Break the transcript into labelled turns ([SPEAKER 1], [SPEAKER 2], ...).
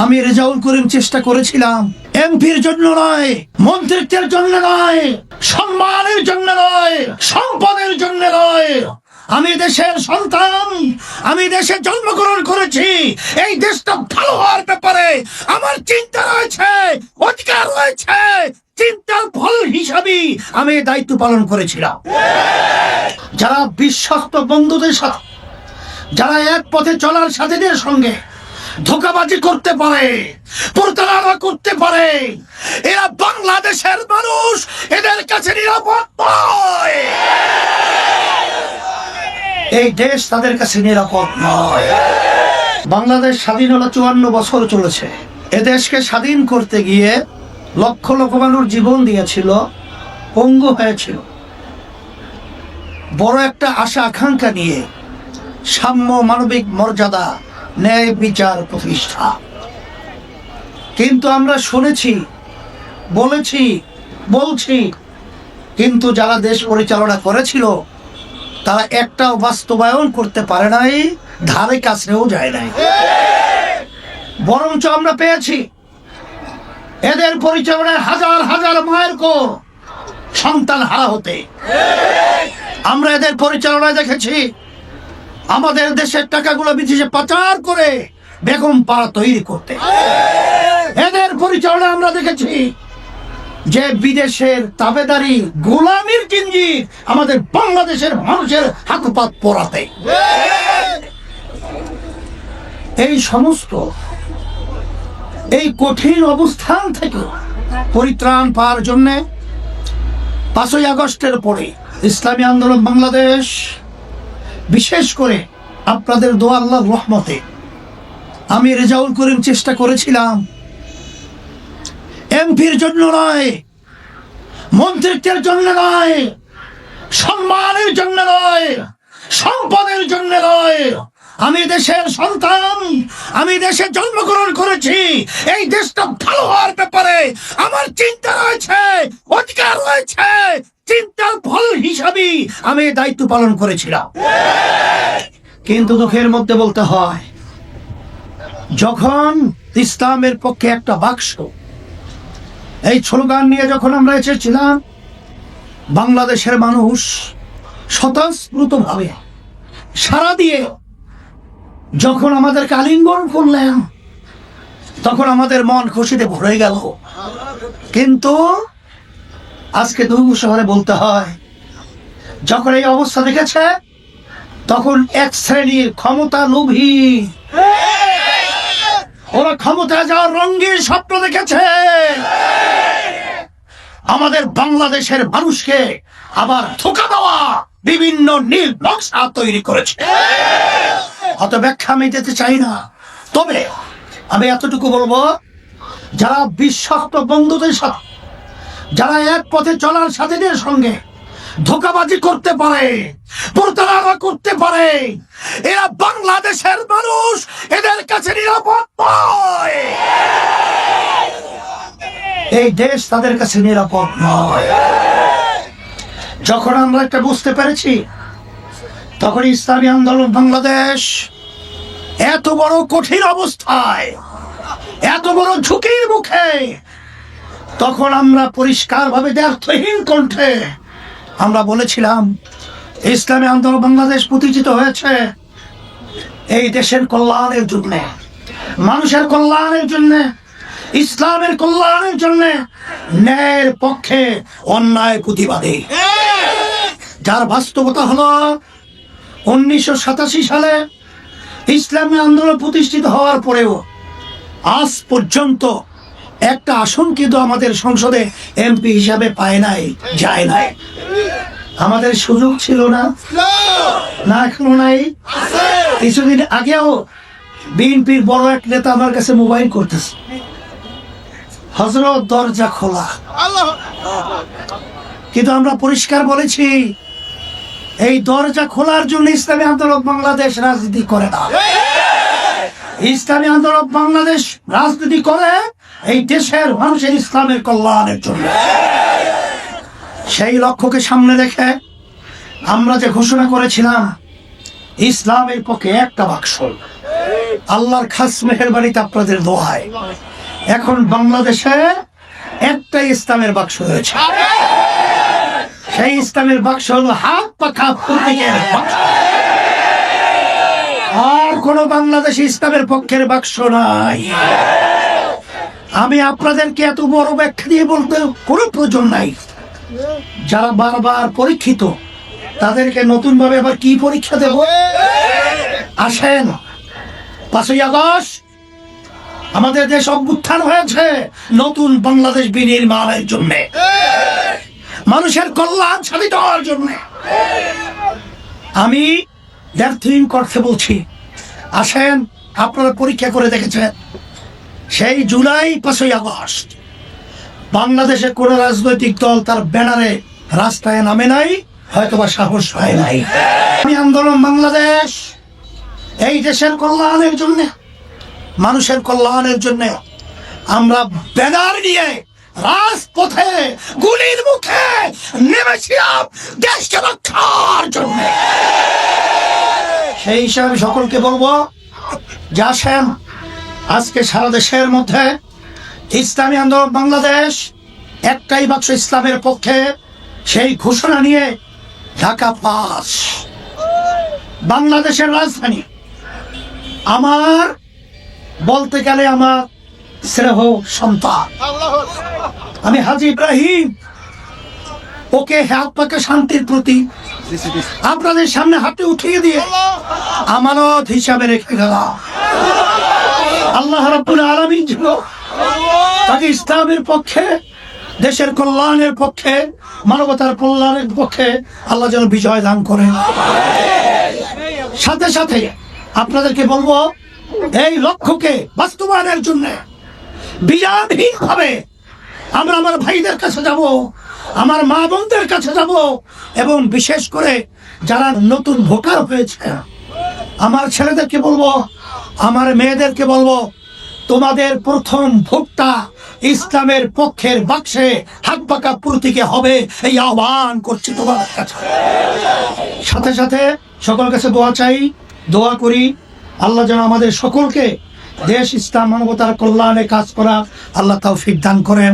[SPEAKER 1] আমি রেজাউল করিম চেষ্টা করেছিলাম এমপির জন্য নয়, মন্ত্রিত্বের জন্য নয়, সম্মানের জন্য নয়, সম্পদের জন্য নয়। আমি দেশের সন্তান, আমি দেশে জন্মগ্রহণ করেছি। এই দেশটা ভালো হওয়ার ব্যাপারে আমার চিন্তা রয়েছে, অধিকার রয়েছে। চিন্তার ফল হিসাবে আমি দায়িত্ব পালন করেছিলাম। যারা বিশ্বস্ত বন্ধুদের সাথে, যারা এক পথে চলার সাথীদের সঙ্গে ধোঁকাবাজি করতে পারে, প্রতারণা করতে পারে, এরা বাংলাদেশের মানুষ, এদের কাছে নিরাপদ নয়। এই দেশ তাদের কাছে নিরাপদ নয়। বাংলাদেশ স্বাধীন হলো 54 বছর চলেছে। এদেশকে স্বাধীন করতে গিয়ে লক্ষ লক্ষ মানুষ জীবন দিয়েছিল, পঙ্গু হয়েছিল। বড় একটা আশা আকাঙ্ক্ষা নিয়ে সাম্য, মানবিক মর্যাদা, ন্যায় বিচার প্রতিষ্ঠা। কিন্তু আমরা শুনেছি, বলেছি, বলছি, কিন্তু যারা দেশ পরিচালনা করেছিল তারা একটাও বাস্তবায়ন করতে পারে নাই, ধারে কাছেও যায় নাই। বরঞ্চ আমরা পেয়েছি এদের পরিচালনায় হাজার হাজার মায়ের কোল সন্তান হারা হতে। আমরা এদের পরিচালনায় দেখেছি আমাদের দেশের টাকাগুলো বিদেশে পাচার করে বেগম পাড়া তৈরি করতে। এদের পরিচালনা আমরা দেখেছি যে বিদেশের তাবেদারি, গোলামির জিঞ্জির আমাদের বাংলাদেশের মানুষের হাতপাত পরাতে। এই সমস্ত এই কঠিন অবস্থান থেকে পরিত্রাণ পাওয়ার জন্য 5ই আগস্টের পরে ইসলামী আন্দোলন বাংলাদেশ, বিশেষ করে আপনাদের দোয়া, আল্লাহর রহমতে আমি রেজাউল করিম চেষ্টা করেছিলাম এমপির জন্য নয়, মন্ত্রিত্বের জন্য নয়, সম্মানের জন্য নয়, সম্পদের জন্য নয়। আমি দেশের সন্তান, আমি দেশে জন্মগ্রহণ করেছি। এই দেশটা ভালো হওয়ার ব্যাপারে আমার চিন্তা রয়েছে, অধিকার রয়েছে। চিন্তার ফল হিসাবে আমি দায়িত্ব পালন করেছিলাম। কিন্তু দুঃখের মধ্যে বলতে হয়, যখন ইসলামের পক্ষে একটা বাক্স, এই স্লোগান নিয়ে যখন আমরা এসেছিলাম, বাংলাদেশের মানুষ স্বতঃস্ফূর্তভাবে সাড়া দিয়ে যখন আমাদেরকে আলিঙ্গন করলেন, তখন আমাদের মন খুশিতে ভরে গেল। কিন্তু আজকে দুর্গ শহরে বলতে হয়, যখন এই অবস্থা দেখেছে, তখন এক শ্রেণীর ক্ষমতা লোভী, ওরা ক্ষমতা যাওয়ার রঙিন স্বপ্ন দেখেছে। আমাদের বাংলাদেশের মানুষকে আবার ধোঁকা দেওয়া বিভিন্ন নীল নকশা তৈরি করেছে। অত ব্যাখ্যা আমি দিতে চাই না, তবে আমি এতটুকু বলবো, যারা বিশ্বস্ত বন্ধুদের সাথে, যারা এক পথে চলার সাথীদের সঙ্গে ধোঁকাবাজি করতে পারে, প্রতারণা করতে পারে, এরা বাংলাদেশের মানুষ, এদের কাছে নিরাপদ নয়। এই দেশ তাদের কাছে নিরাপদ নয়। যখন আমরা একটা বুঝতে পেরেছি, তখন ইসলামী আন্দোলন বাংলাদেশ এত বড় কঠিন অবস্থায়, এত বড় ঝুঁকির মুখে, তখন আমরা পরিষ্কারভাবে দ্ব্যর্থহীন কণ্ঠে আমরা বলেছিলাম, ইসলামী আন্দোলন বাংলাদেশ প্রতিষ্ঠিত হয়েছে এই দেশের কল্যাণের জন্য, মানুষের কল্যাণের জন্য, ইসলামের কল্যাণের জন্য, ন্যায়ের পক্ষে, অন্যায় প্রতিবাদে। যার বাস্তবতা হলো 1987 সালে ইসলামী আন্দোলন প্রতিষ্ঠিত হওয়ার পরেও আজ পর্যন্ত একটা আসন কিন্তু আমাদের সংসদে এমপি হিসাবে পায় নাই, যায় নাই। আমাদের সুযোগ ছিল না, না এখনো নাই। কিছুদিন আগেও বিএনপির বড় এক নেতা আমার কাছে মোবাইল করতেছে, হযরত দরজা খোলা। কিন্তু আমরা পরিষ্কার বলেছি, এই দরজা খোলার জন্য ইসলামী আন্দোলন বাংলাদেশ রাজনীতি করে না। ইসলামী আন্দোলন বাংলাদেশ রাজনীতি করে এই দেশের মানুষের ইসলামের কল্যাণের জন্য। সেই লক্ষ্যকে সামনে রেখে আমরা যে ঘোষণা করেছিলাম, ইসলামের পক্ষে একটা বাক্স, আল্লাহর খাস মেহেরবানিতে আপনাদের দোয়ায় এখন বাংলাদেশে একটাই ইসলামের বাক্স রয়েছে। সেই ইসলামের বাক্স হলো হাত পাখা প্রতীকের বাক্স। আর কোন বাংলাদেশে ইসলামের পক্ষের বাক্স নাই। আমি আপনাদেরকে এত বড় ব্যাখ্যা দিয়ে বলতে কোনো প্রয়োজন নাই। যারা বারবার পরীক্ষিত তাদেরকে নতুন ভাবে আবার কি পরীক্ষা দেব? আসেন, 5ই আগস্ট আমাদের দেশ অভ্যুত্থান হয়েছে নতুন বাংলাদেশ বিনির্মাণের জন্য, মানুষের কল্যাণ সাধিত হওয়ার জন্য। আমি দ্যার্থিং করতে বলছি, আসেন আপনারা পরীক্ষা করে দেখেছেন সেই জুলাই 5ই আগস্ট বাংলাদেশে কোন রাজনৈতিক দল তার ব্যানারে রাস্তায় নামে নাই, হয়তোবা সাহস হয় নাই। আমি আন্দোলন বাংলাদেশ এই দেশের কল্যাণের জন্য, মানুষের কল্যাণের জন্য আমরা ব্যানার নিয়ে রাজপথে গুলির মুখে নেমেছিলাম দেশকে রক্ষার জন্য। সেই হিসাবে সকলকে বলবো যে আসেন আজকে সারা দেশের মধ্যে ইসলামী আন্দোলন বাংলাদেশ একটাই বাক্স ইসলামের পক্ষে সেই ঘোষণা নিয়ে ঢাকা 5 বাংলাদেশের রাজধানী। আমার বলতে গেলে আমার স্নেহ সন্তান, আমি হাজী ইব্রাহিম ওকে হাত পাকে শান্তির প্রতি আপনাদের সামনে হাতে উঠিয়ে দিয়ে আমানত হিসাবে রেখে গেলাম। আল্লাহ রাব্বুল আলামিন ছিল তাকে ইসলামের পক্ষে, দেশের কল্যাণের পক্ষে, মানবতার কল্যাণের পক্ষে আল্লাহ যেন বিজয় দান করেন। সাথে সাথে আপনাদেরকে বলবো এই লক্ষ্যকে বাস্তবায়নের জন্য বিরামহীন ভাবে আমরা আমার ভাইদের কাছে যাব, আমার মা বোনদের কাছে যাব, এবং বিশেষ করে যারা নতুন ভোটার হয়েছে আমার ছেলেদেরকে বলবো, আমার মেয়েদেরকে বলবো, তোমাদের প্রথম ভোটটা ইসলামের পক্ষের বাক্সে হাত পাকা প্রতীকে হবে, এই আহ্বান করছি তোমাদের কাছে। সাথে সাথে সকল কাছে দোয়া চাই, দোয়া করি আল্লাহ যেন আমাদের সকলকে দেশ ইসলাম মানবতার কল্যাণে কাজ করা আল্লাহ তৌফিক দান করেন।